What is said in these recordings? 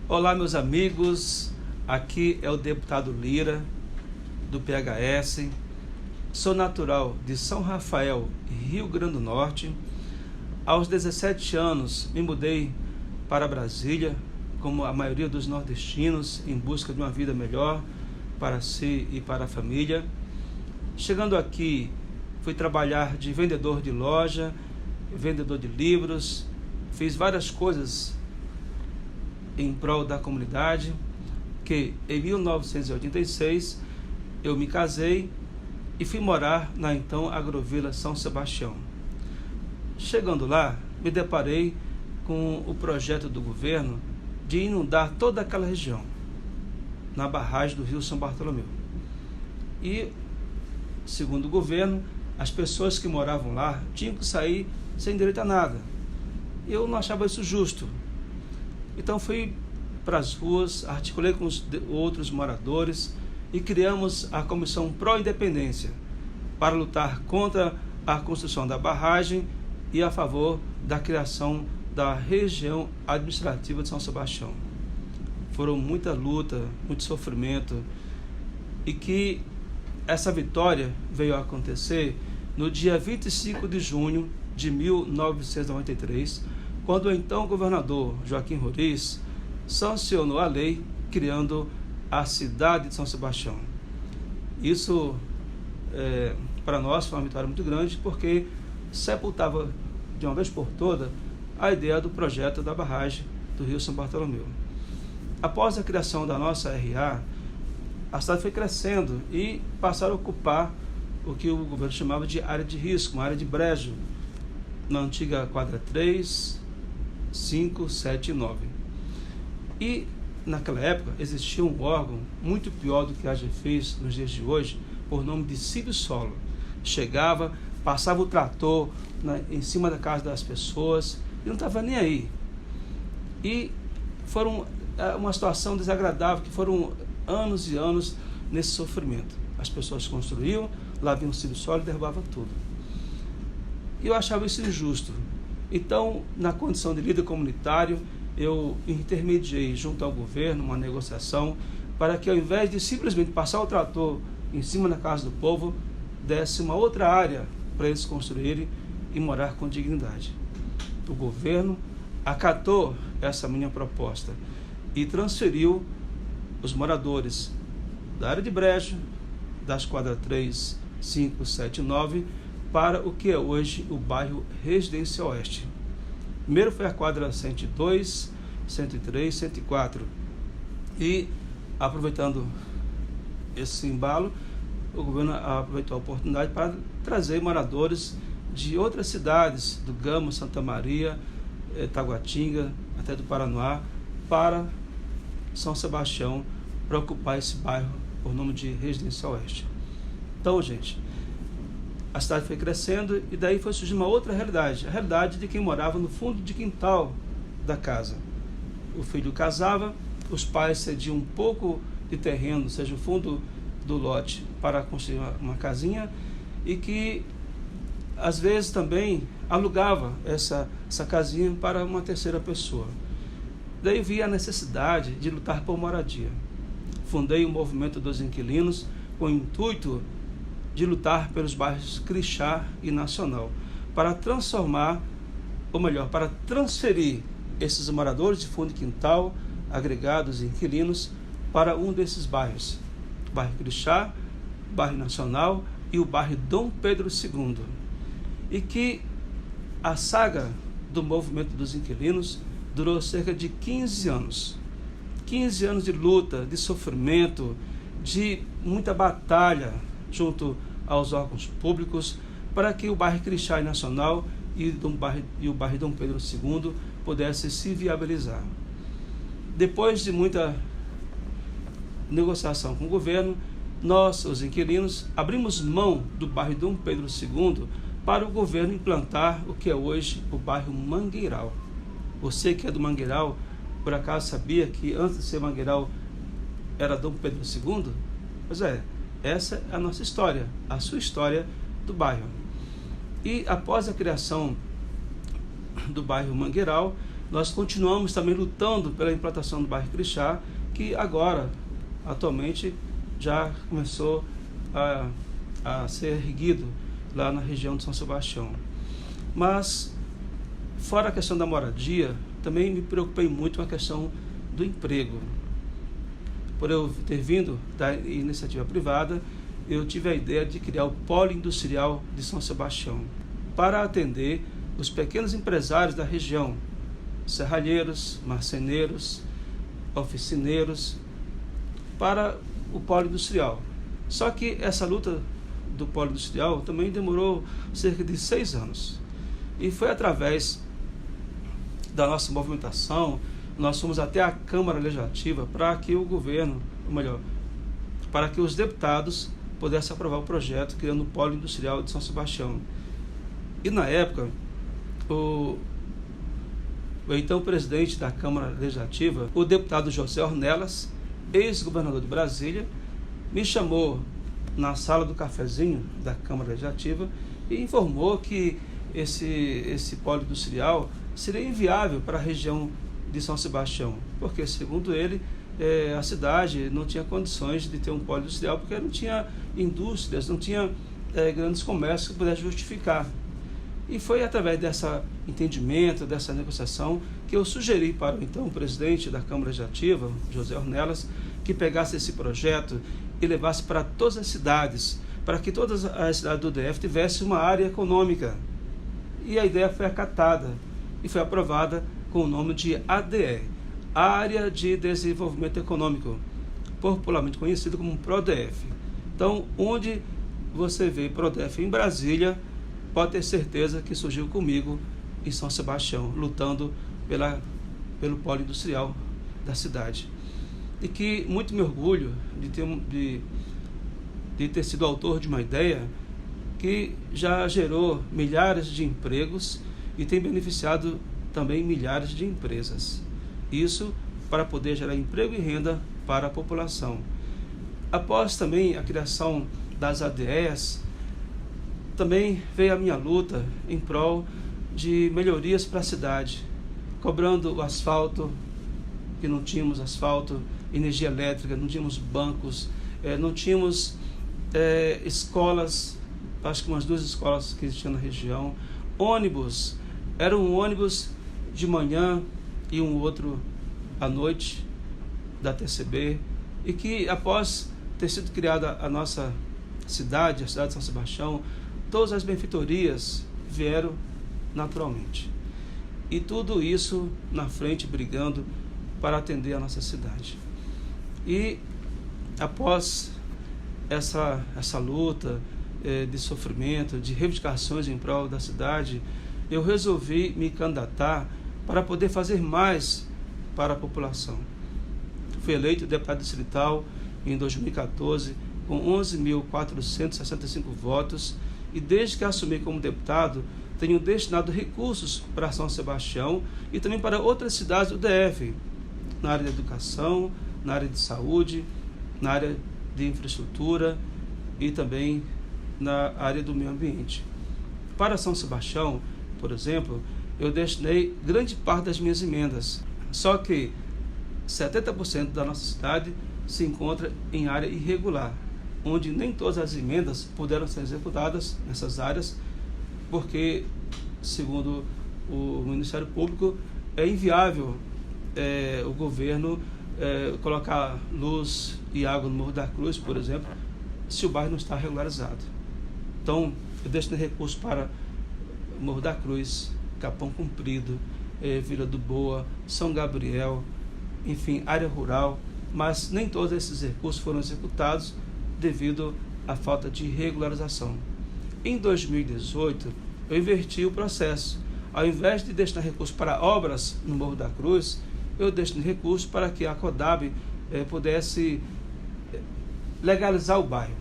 Olá, meus amigos, aqui é o deputado Lira, do PHS. Sou natural de São Rafael, Rio Grande do Norte. Aos 17 anos, me mudei para Brasília, como a maioria dos nordestinos, em busca de uma vida melhor para si e para a família. Chegando aqui, fui trabalhar de vendedor de loja, vendedor de livros, fiz várias coisas em prol da comunidade, que em 1986 eu me casei e fui morar na então Agrovila São Sebastião. Chegando lá, me deparei com o projeto do governo de inundar toda aquela região, na barragem do Rio São Bartolomeu. E, segundo o governo, as pessoas que moravam lá tinham que sair sem direito a nada. Eu não achava isso justo. Então fui para as ruas, articulei com os outros moradores e criamos a Comissão Pró-Independência para lutar contra a construção da barragem e a favor da criação da região administrativa de São Sebastião. Foram muita luta, muito sofrimento, e que essa vitória veio a acontecer no dia 25 de junho de 1993, quando o então governador Joaquim Roriz sancionou a lei criando a cidade de São Sebastião. Isso, para nós, foi uma vitória muito grande, porque sepultava de uma vez por toda a ideia do projeto da barragem do Rio São Bartolomeu. Após a criação da nossa RA, a cidade foi crescendo e passaram a ocupar o que o governo chamava de área de risco, uma área de brejo, na antiga quadra 3, 5, 7 e 9. E naquela época existia um órgão muito pior do que a AGEFIS nos dias de hoje, por nome de Cibsolo. Chegava, passava o trator em cima da casa das pessoas e não estava nem aí. E foram uma situação desagradável, que foram anos e anos nesse sofrimento. As pessoas construíam, lá vinha um Cibsolo e derrubava tudo. E eu achava isso injusto. Então, na condição de líder comunitário, eu intermediei junto ao governo uma negociação para que, ao invés de simplesmente passar o trator em cima da casa do povo, desse uma outra área para eles construírem e morar com dignidade. O governo acatou essa minha proposta e transferiu os moradores da área de brejo, das quadras 3, 5, 7 e 9, para o que é hoje o bairro Residência Oeste. Primeiro foi a quadra 102, 103, 104. E, aproveitando esse embalo, o governo aproveitou a oportunidade para trazer moradores de outras cidades, do Gama, Santa Maria, Taguatinga, até do Paranoá, para São Sebastião, para ocupar esse bairro por nome de Residência Oeste. Então, gente, a cidade foi crescendo e daí foi surgindo uma outra realidade, a realidade de quem morava no fundo de quintal da casa. O filho casava, os pais cediam um pouco de terreno, ou seja, o fundo do lote, para construir uma casinha, e que às vezes também alugava essa casinha para uma terceira pessoa. Daí vi a necessidade de lutar por moradia. Fundei o movimento dos inquilinos com o intuito de lutar pelos bairros Crixá e Nacional, para transformar, ou melhor, para transferir esses moradores de fundo de quintal, agregados e inquilinos, para um desses bairros, o bairro Crixá, o bairro Nacional e o bairro Dom Pedro II. E que a saga do movimento dos inquilinos durou cerca de 15 anos. 15 anos de luta, de sofrimento, de muita batalha junto aos órgãos públicos, para que o bairro Crixá e Nacional e o bairro Dom Pedro II pudesse se viabilizar. Depois de muita negociação com o governo, nós, os inquilinos, abrimos mão do bairro Dom Pedro II para o governo implantar o que é hoje o bairro Mangueiral. Você que é do Mangueiral, por acaso sabia que antes de ser Mangueiral era Dom Pedro II? Pois é, essa é a nossa história, a sua história do bairro. E após a criação do bairro Mangueiral, nós continuamos também lutando pela implantação do bairro Crixá, que agora, atualmente, já começou a ser erguido lá na região de São Sebastião. Mas, fora a questão da moradia, também me preocupei muito com a questão do emprego. Por eu ter vindo da iniciativa privada, eu tive a ideia de criar o Polo Industrial de São Sebastião, para atender os pequenos empresários da região, serralheiros, marceneiros, oficineiros, para o Polo Industrial. Só que essa luta do Polo Industrial também demorou cerca de 6 anos. E foi através da nossa movimentação, nós fomos até a Câmara Legislativa para que o governo, ou melhor, para que os deputados pudessem aprovar o projeto criando o Polo Industrial de São Sebastião. E na época, o então presidente da Câmara Legislativa, o deputado José Ornelas, ex-governador de Brasília, me chamou na sala do cafezinho da Câmara Legislativa e informou que esse polo industrial seria inviável para a região de São Sebastião, porque, segundo ele, a cidade não tinha condições de ter um polo industrial, porque não tinha indústrias, não tinha grandes comércios que pudessem justificar. E foi através desse entendimento, dessa negociação, que eu sugeri para o então presidente da Câmara Legislativa, José Ornelas, que pegasse esse projeto e levasse para todas as cidades, para que todas as cidades do DF tivessem uma área econômica. E a ideia foi acatada e foi aprovada com o nome de ADE, Área de Desenvolvimento Econômico, popularmente conhecido como PRODEF. Então, onde você vê PRODEF em Brasília, pode ter certeza que surgiu comigo em São Sebastião, lutando pelo polo industrial da cidade. E que muito me orgulho de ter sido autor de uma ideia que já gerou milhares de empregos e tem beneficiado também milhares de empresas. Isso para poder gerar emprego e renda para a população. Após também a criação das ADEs, também veio a minha luta em prol de melhorias para a cidade, cobrando o asfalto, que não tínhamos asfalto, energia elétrica, não tínhamos bancos, não tínhamos escolas, acho que umas 2 escolas que existiam na região, ônibus, era um ônibus de manhã e um outro à noite, da TCB, e que após ter sido criada a nossa cidade, a cidade de São Sebastião, todas as benfeitorias vieram naturalmente. E tudo isso na frente, brigando para atender a nossa cidade. E após essa luta de sofrimento, de reivindicações em prol da cidade, eu resolvi me candidatar para poder fazer mais para a população. Fui eleito deputado distrital em 2014 com 11.465 votos e desde que assumi como deputado tenho destinado recursos para São Sebastião e também para outras cidades do DF, na área de educação, na área de saúde, na área de infraestrutura e também na área do meio ambiente. Para São Sebastião, por exemplo, eu destinei grande parte das minhas emendas, só que 70% da nossa cidade se encontra em área irregular, onde nem todas as emendas puderam ser executadas nessas áreas, porque, segundo o Ministério Público, é inviável o governo colocar luz e água no Morro da Cruz, por exemplo, se o bairro não está regularizado. Então, eu destinei recursos para Morro da Cruz, Capão Comprido, Vila do Boa, São Gabriel, enfim, área rural, mas nem todos esses recursos foram executados devido à falta de regularização. Em 2018, eu inverti o processo. Ao invés de destinar recursos para obras no Morro da Cruz, eu destinei recursos para que a CODAB pudesse legalizar o bairro.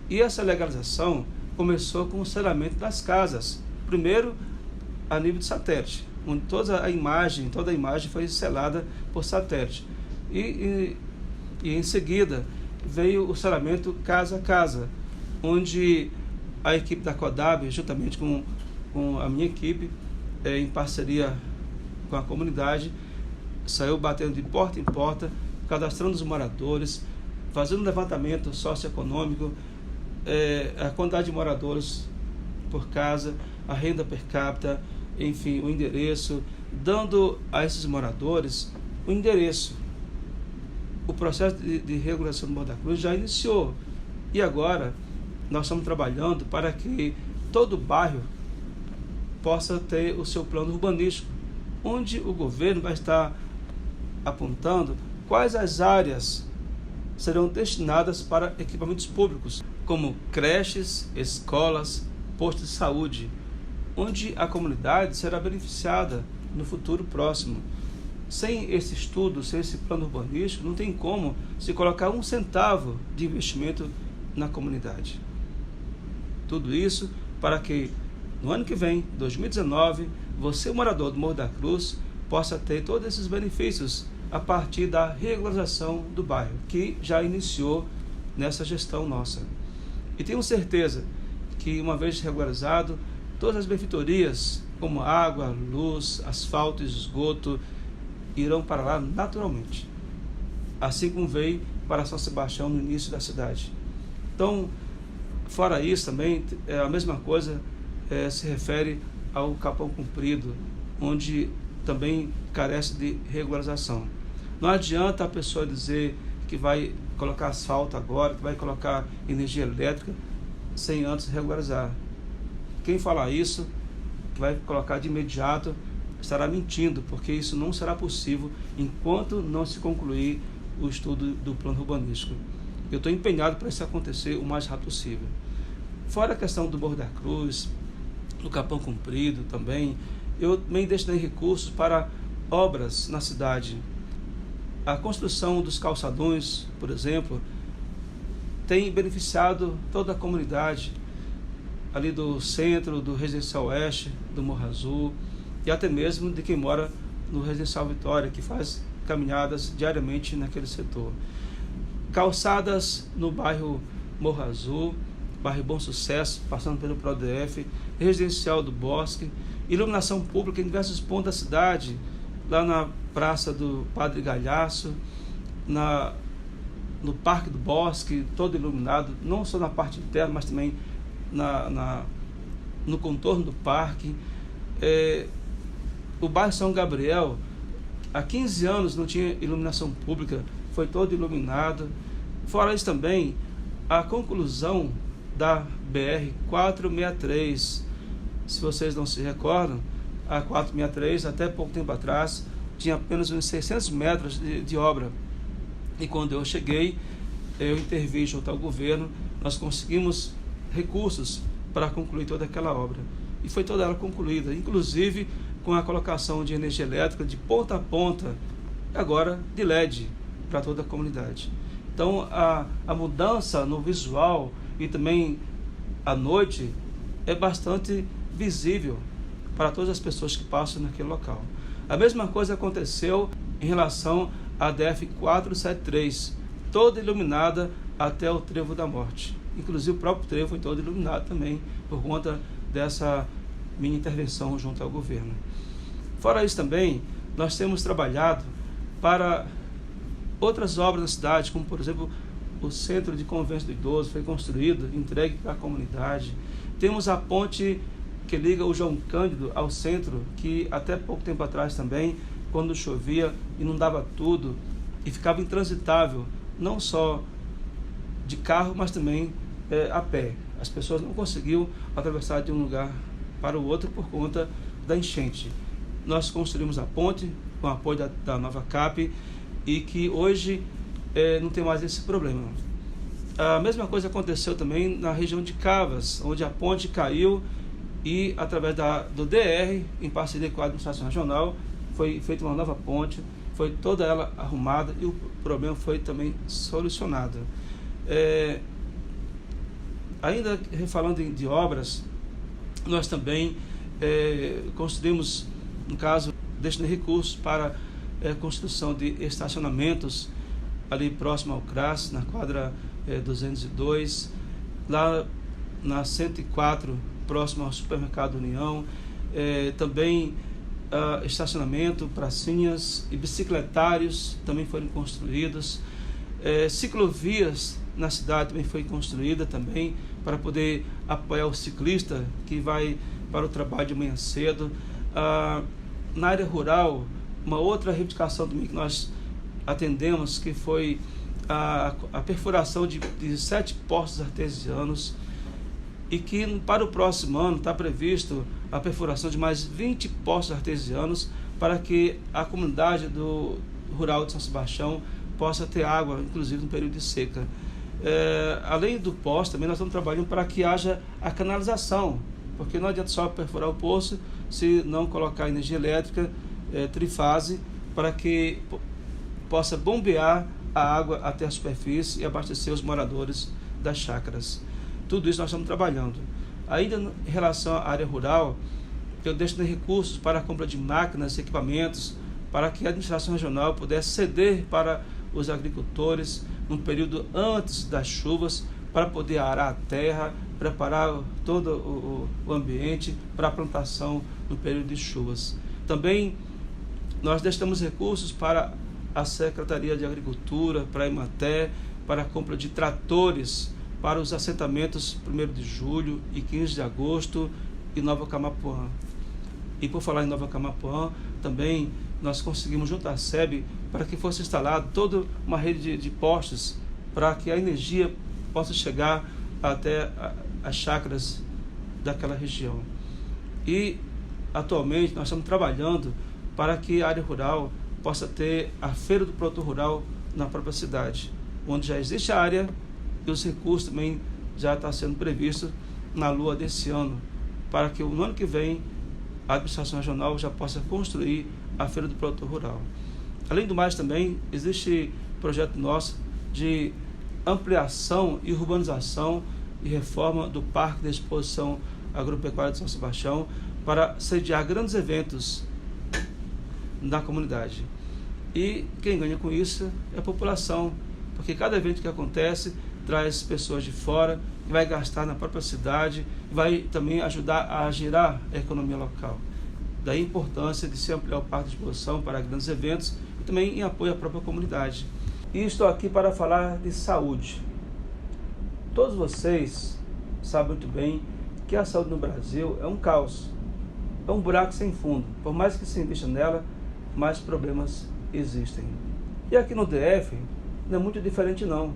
E essa legalização começou com o selamento das casas. Primeiro, a nível de satélite, onde toda a imagem foi selada por satélite. E em seguida veio o selamento casa a casa, onde a equipe da CODAB, juntamente com a minha equipe, em parceria com a comunidade, saiu batendo de porta em porta, cadastrando os moradores, fazendo um levantamento socioeconômico, a quantidade de moradores por casa, a renda per capita, enfim, o endereço, dando a esses moradores o endereço. O processo de regulação do Morro da Cruz já iniciou e agora nós estamos trabalhando para que todo bairro possa ter o seu plano urbanístico, onde o governo vai estar apontando quais as áreas serão destinadas para equipamentos públicos, como creches, escolas, postos de saúde, onde a comunidade será beneficiada no futuro próximo. Sem esse estudo, sem esse plano urbanístico, não tem como se colocar um centavo de investimento na comunidade. Tudo isso para que no ano que vem, 2019, você, morador do Morro da Cruz, possa ter todos esses benefícios a partir da regularização do bairro, que já iniciou nessa gestão nossa. E tenho certeza que, uma vez regularizado, todas as benfeitorias, como água, luz, asfalto, esgoto, irão para lá naturalmente, assim como veio para São Sebastião no início da cidade. Então, fora isso também, a mesma coisa se refere ao Capão Comprido, onde também carece de regularização. Não adianta a pessoa dizer que vai colocar asfalto agora, que vai colocar energia elétrica, sem antes regularizar. Quem falar isso, que vai colocar de imediato, estará mentindo, porque isso não será possível enquanto não se concluir o estudo do plano urbanístico. Eu estou empenhado para isso acontecer o mais rápido possível. Fora a questão do Morro da Cruz, do Capão Comprido também, eu também destinei recursos para obras na cidade. A construção dos calçadões, por exemplo, tem beneficiado toda a comunidade, ali do centro, do Residencial Oeste, do Morro Azul, e até mesmo de quem mora no Residencial Vitória, que faz caminhadas diariamente naquele setor. Calçadas no bairro Morro Azul, bairro Bom Sucesso, passando pelo ProDF, Residencial do Bosque, iluminação pública em diversos pontos da cidade, lá na Praça do Padre Galhaço, no Parque do Bosque, todo iluminado, não só na parte interna, mas também no contorno do parque. O bairro São Gabriel, há 15 anos não tinha iluminação pública, foi todo iluminado. Fora isso também, a conclusão da BR-463, se vocês não se recordam, a 463, até pouco tempo atrás, tinha apenas uns 600 metros de obra. E quando eu cheguei, eu intervi junto ao governo, nós conseguimos recursos para concluir toda aquela obra. E foi toda ela concluída, inclusive com a colocação de energia elétrica de ponta a ponta, agora de LED, para toda a comunidade. Então, a mudança no visual e também à noite é bastante visível para todas as pessoas que passam naquele local. A mesma coisa aconteceu em relação à DF-473, toda iluminada até o Trevo da Morte. Inclusive o próprio trevo foi todo iluminado também por conta dessa minha intervenção junto ao governo. Fora isso também, nós temos trabalhado para outras obras na cidade, como por exemplo o Centro de Convivência do Idoso foi construído, entregue para a comunidade. Temos a ponte que liga o João Cândido ao centro, que até pouco tempo atrás também, quando chovia, inundava tudo e ficava intransitável, não só de carro, mas também a pé. As pessoas não conseguiam atravessar de um lugar para o outro por conta da enchente. Nós construímos a ponte com o apoio da Nova Cap e que hoje não tem mais esse problema. A mesma coisa aconteceu também na região de Cavas, onde a ponte caiu e através do DR, em parceria com a administração regional, foi feita uma nova ponte, foi toda ela arrumada e o problema foi também solucionado. Ainda falando de obras, nós também construímos, no caso, destinei recursos para construção de estacionamentos ali próximo ao CRAS, na quadra 202, lá na 104, próximo ao Supermercado União, também estacionamento, pracinhas e bicicletários também foram construídos. Ciclovias na cidade também foi construída também para poder apoiar o ciclista que vai para o trabalho de manhã cedo. Na área rural, uma outra reivindicação também que nós atendemos, que foi a perfuração de 7 poços artesianos, e que para o próximo ano está previsto a perfuração de mais 20 poços artesianos para que a comunidade rural de São Sebastião possa ter água, inclusive no período de seca. Além do poço, também nós estamos trabalhando para que haja a canalização, porque não adianta só perfurar o poço se não colocar energia elétrica trifase para que possa bombear a água até a superfície e abastecer os moradores das chácaras. Tudo isso nós estamos trabalhando. Ainda em relação à área rural, eu destino recursos para a compra de máquinas e equipamentos para que a administração regional pudesse ceder para os agricultores no período antes das chuvas, para poder arar a terra, preparar todo o ambiente para a plantação no período de chuvas. Também nós destinamos recursos para a Secretaria de Agricultura, para a Emater, para a compra de tratores para os assentamentos 1º de julho e 15 de agosto em Nova Camapuã. E por falar em Nova Camapuã, também nós conseguimos junto à SEB para que fosse instalada toda uma rede de postes para que a energia possa chegar até as chácaras daquela região. E atualmente nós estamos trabalhando para que a área rural possa ter a Feira do Produtor Rural na própria cidade, onde já existe a área e os recursos também já estão sendo previstos na lua desse ano, para que no ano que vem a administração regional já possa construir a Feira do Produtor Rural. Além do mais, também existe projeto nosso de ampliação e urbanização e reforma do Parque de Exposição Agropecuária de São Sebastião para sediar grandes eventos na comunidade. E quem ganha com isso é a população, porque cada evento que acontece traz pessoas de fora, que vai gastar na própria cidade, vai também ajudar a girar a economia local. Daí a importância de se ampliar o parque de exposição para grandes eventos e também em apoio à própria comunidade. E estou aqui para falar de saúde. Todos vocês sabem muito bem que a saúde no Brasil é um caos, é um buraco sem fundo. Por mais que se invista nela, mais problemas existem. E aqui no DF não é muito diferente não.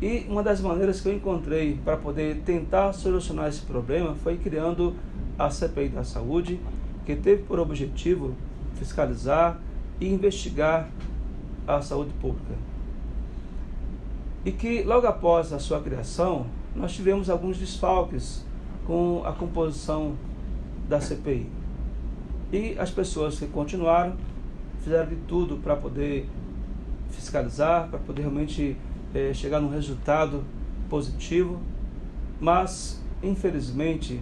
E uma das maneiras que eu encontrei para poder tentar solucionar esse problema foi criando a CPI da Saúde, que teve por objetivo fiscalizar e investigar a saúde pública. E que logo após a sua criação, nós tivemos alguns desfalques com a composição da CPI. E as pessoas que continuaram fizeram de tudo para poder fiscalizar, para poder realmente chegar num resultado positivo, mas infelizmente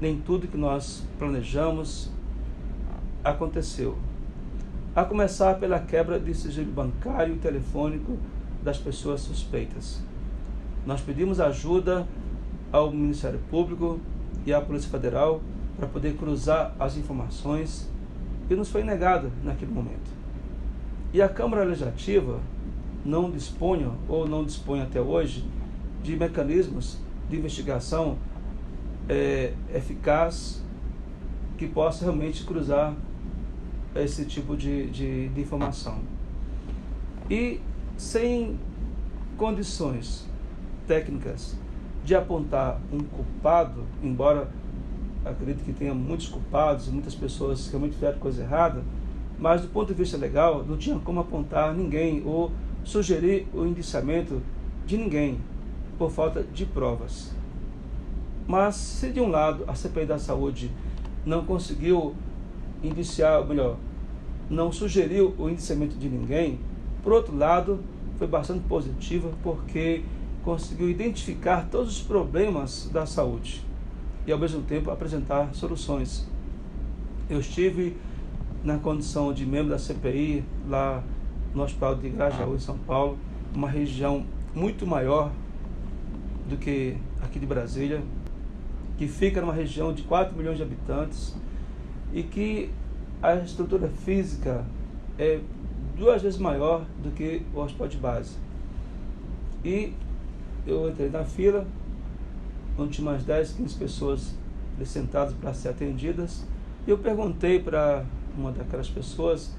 nem tudo que nós planejamos aconteceu. A começar pela quebra de sigilo bancário e telefônico das pessoas suspeitas. Nós pedimos ajuda ao Ministério Público e à Polícia Federal para poder cruzar as informações e nos foi negado naquele momento. E a Câmara Legislativa não dispõe, ou não dispõe até hoje, de mecanismos de investigação eficaz que possa realmente cruzar esse tipo de informação. E sem condições técnicas de apontar um culpado, embora acredito que tenha muitos culpados, muitas pessoas que realmente fizeram coisa errada, mas do ponto de vista legal não tinha como apontar ninguém ou sugerir o indiciamento de ninguém por falta de provas. Mas se de um lado a CPI da Saúde não conseguiu indiciar, ou melhor, não sugeriu o indiciamento de ninguém, por outro lado foi bastante positiva porque conseguiu identificar todos os problemas da saúde e ao mesmo tempo apresentar soluções. Eu estive na condição de membro da CPI lá no Hospital de Grajaú, em São Paulo, uma região muito maior do que aqui de Brasília, que fica numa região de 4 milhões de habitantes e que a estrutura física é 2 vezes maior do que o hospital de base. E eu entrei na fila, onde tinha umas 10, 15 pessoas ali sentadas para ser atendidas, e eu perguntei para uma daquelas pessoas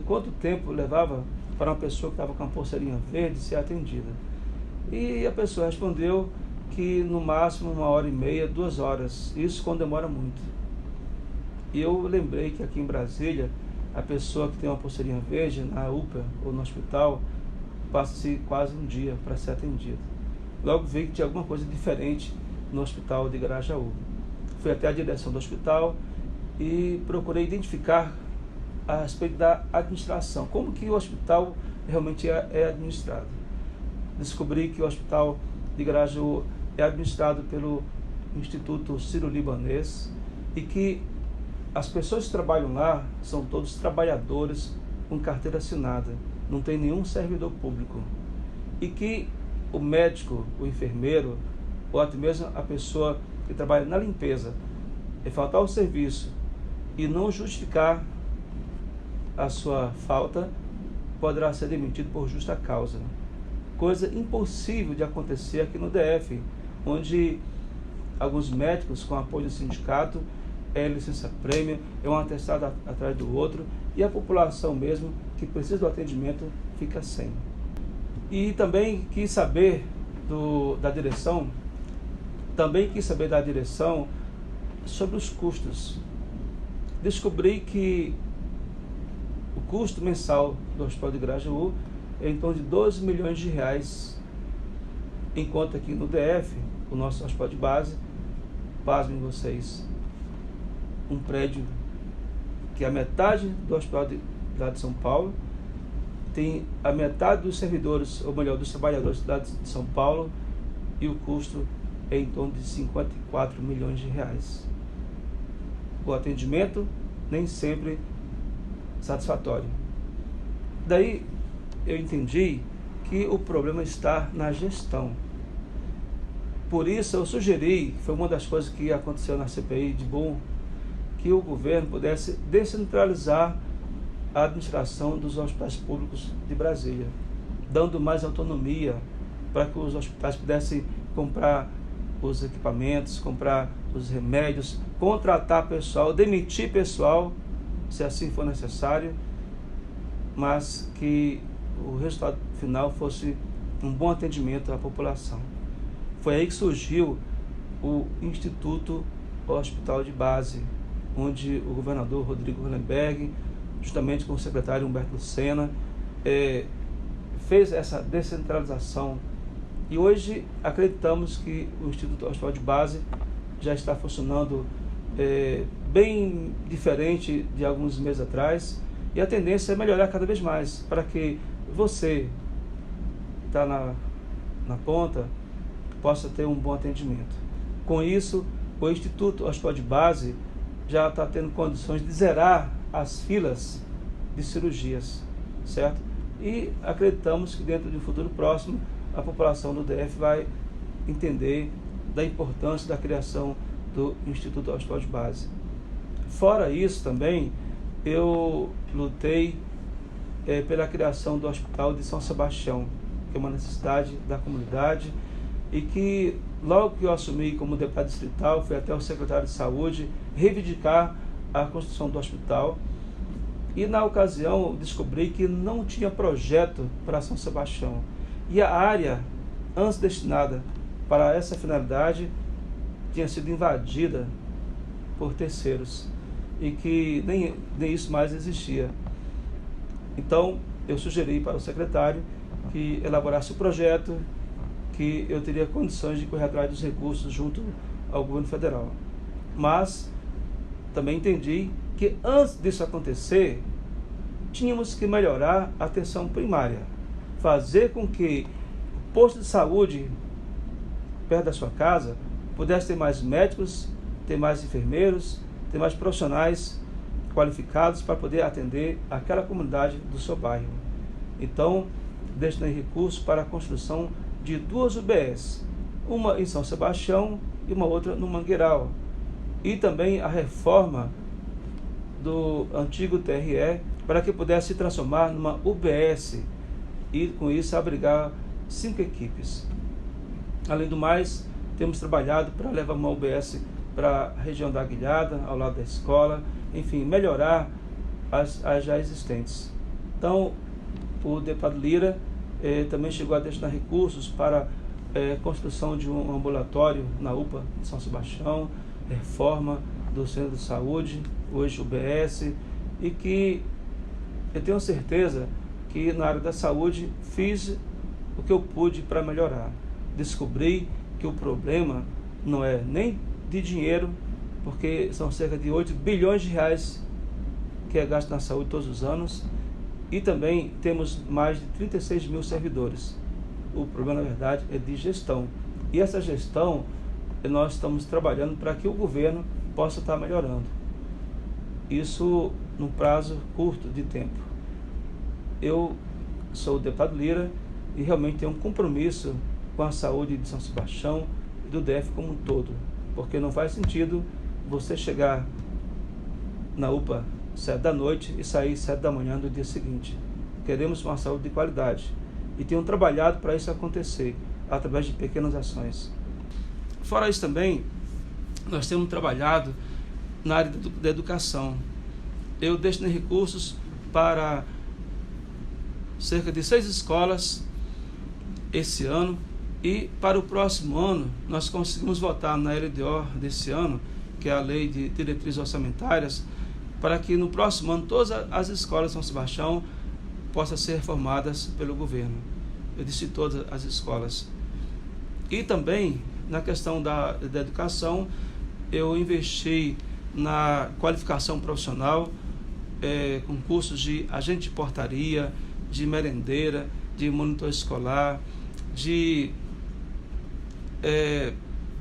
quanto tempo levava para uma pessoa que estava com a pulseirinha verde ser atendida. E a pessoa respondeu que no máximo 1h30, 2 horas, isso quando demora muito. E eu lembrei que aqui em Brasília, a pessoa que tem uma pulseirinha verde na UPA ou no hospital, passa-se quase um dia para ser atendido. Logo vi que tinha alguma coisa diferente no hospital de Grajaú. Fui até a direção do hospital e procurei identificar a respeito da administração, como que o hospital realmente é administrado. Descobri que o hospital de Grajaú é administrado pelo Instituto Sírio-Libanês e que as pessoas que trabalham lá são todos trabalhadores com carteira assinada, não tem nenhum servidor público. E que o médico, o enfermeiro, ou até mesmo a pessoa que trabalha na limpeza, faltar ao serviço e não justificar a sua falta, poderá ser demitido por justa causa. Coisa impossível de acontecer aqui no DF, onde alguns médicos, com apoio do sindicato, licença-prêmio, um atestado atrás do outro, e a população mesmo, que precisa do atendimento, fica sem. E também quis saber da direção sobre os custos. Descobri que o custo mensal do Hospital de Grajaú é em torno de 12 milhões de reais, enquanto aqui no DF, o nosso hospital de base, pasmem vocês, um prédio que é a metade do hospital lá de São Paulo, tem a metade dos servidores, ou melhor, dos trabalhadores lá de São Paulo, e o custo é em torno de 54 milhões de reais. O atendimento nem sempre satisfatório. Daí eu entendi que o problema está na gestão. Por isso eu sugeri, foi uma das coisas que aconteceu na CPI de bom, que o governo pudesse descentralizar a administração dos hospitais públicos de Brasília, dando mais autonomia para que os hospitais pudessem comprar os equipamentos, comprar os remédios, contratar pessoal, demitir pessoal, se assim for necessário, mas que o resultado final fosse um bom atendimento à população. Foi aí que surgiu o Instituto Hospital de Base, onde o governador Rodrigo Hollenberg, justamente com o secretário Humberto Lucena, fez essa descentralização. E hoje acreditamos que o Instituto Hospital de Base já está funcionando bem diferente de alguns meses atrás, e a tendência é melhorar cada vez mais, para que você que está na ponta possa ter um bom atendimento. Com isso, o Instituto Hospital de Base já está tendo condições de zerar as filas de cirurgias, certo? E acreditamos que dentro de um futuro próximo, a população do DF vai entender da importância da criação do Instituto Hospital de Base. Fora isso também, eu lutei pela criação do Hospital de São Sebastião, que é uma necessidade da comunidade, e que logo que eu assumi como deputado distrital, fui até o secretário de Saúde reivindicar a construção do hospital, e na ocasião descobri que não tinha projeto para São Sebastião, e a área antes destinada para essa finalidade tinha sido invadida por terceiros, e que nem isso mais existia. Então eu sugeri para o secretário que elaborasse o projeto, que eu teria condições de correr atrás dos recursos junto ao governo federal. Mas também entendi que antes disso acontecer, tínhamos que melhorar a atenção primária, fazer com que o posto de saúde perto da sua casa pudesse ter mais médicos, ter mais enfermeiros, ter mais profissionais qualificados para poder atender aquela comunidade do seu bairro. Então, destinei recursos para a construção de 2 UBS, uma em São Sebastião e uma outra no Mangueiral, e também a reforma do antigo TRE para que pudesse se transformar numa UBS e com isso abrigar 5 equipes. Além do mais, temos trabalhado para levar uma UBS para a região da Aguilhada, ao lado da escola, enfim, melhorar as já existentes. Então, o deputado Lira também chegou a destinar recursos para construção de um ambulatório na UPA de São Sebastião, reforma do Centro de Saúde, hoje UBS, e que eu tenho certeza que na área da saúde fiz o que eu pude para melhorar. Descobri que o problema não é nem de dinheiro, porque são cerca de 8 bilhões de reais que é gasto na saúde todos os anos, e também temos mais de 36 mil servidores. O problema, na verdade, é de gestão. E essa gestão, nós estamos trabalhando para que o governo possa estar melhorando. Isso num prazo curto de tempo. Eu sou o deputado Lira e realmente tenho um compromisso com a saúde de São Sebastião e do DF como um todo. Porque não faz sentido você chegar na UPA 7 da noite e sair 7 da manhã do dia seguinte. Queremos uma saúde de qualidade e tenho trabalhado para isso acontecer através de pequenas ações. Fora isso também, nós temos trabalhado na área da educação. Eu destinei recursos para cerca de 6 escolas esse ano, e para o próximo ano nós conseguimos votar na LDO desse ano, que é a Lei de Diretrizes Orçamentárias, para que no próximo ano todas as escolas de São Sebastião possam ser reformadas pelo governo. Eu disse todas as escolas. E também na questão da educação, eu investi na qualificação profissional, com cursos de agente de portaria, de merendeira, de monitor escolar, de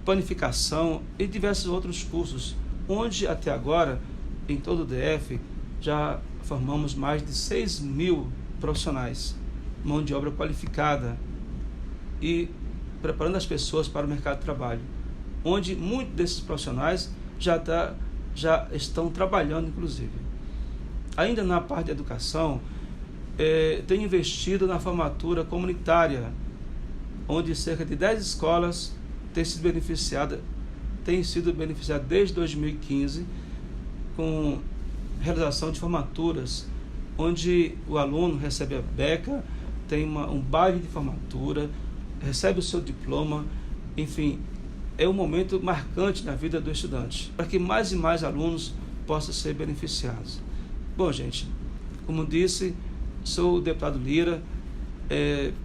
panificação e diversos outros cursos, onde até agora, em todo o DF, já formamos mais de 6 mil profissionais, mão de obra qualificada, e preparando as pessoas para o mercado de trabalho, onde muitos desses profissionais já estão trabalhando, inclusive. Ainda na parte de educação, tenho investido na formatura comunitária, onde cerca de 10 escolas têm sido beneficiadas desde 2015, com realização de formaturas, onde o aluno recebe a beca, tem um baile de formatura, recebe o seu diploma, enfim, é um momento marcante na vida do estudante, para que mais e mais alunos possam ser beneficiados. Bom, gente, como disse, sou o deputado Lira,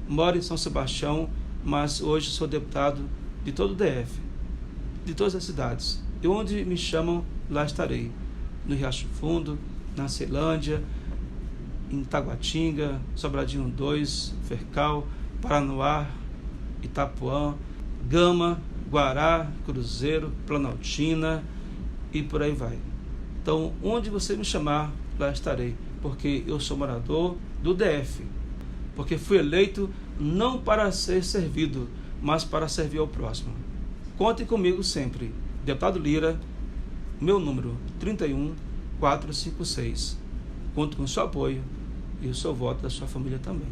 moro em São Sebastião, mas hoje sou deputado de todo o DF, de todas as cidades. E onde me chamam, lá estarei. No Riacho Fundo, na Ceilândia, em Taguatinga, Sobradinho 2, Fercal, Paranoá, Itapuã, Gama, Guará, Cruzeiro, Planaltina e por aí vai. Então, onde você me chamar, lá estarei, porque eu sou morador do DF, porque fui eleito não para ser servido, mas para servir ao próximo. Contem comigo sempre. Deputado Lira, meu número 31456. Conto com o seu apoio e o seu voto da sua família também.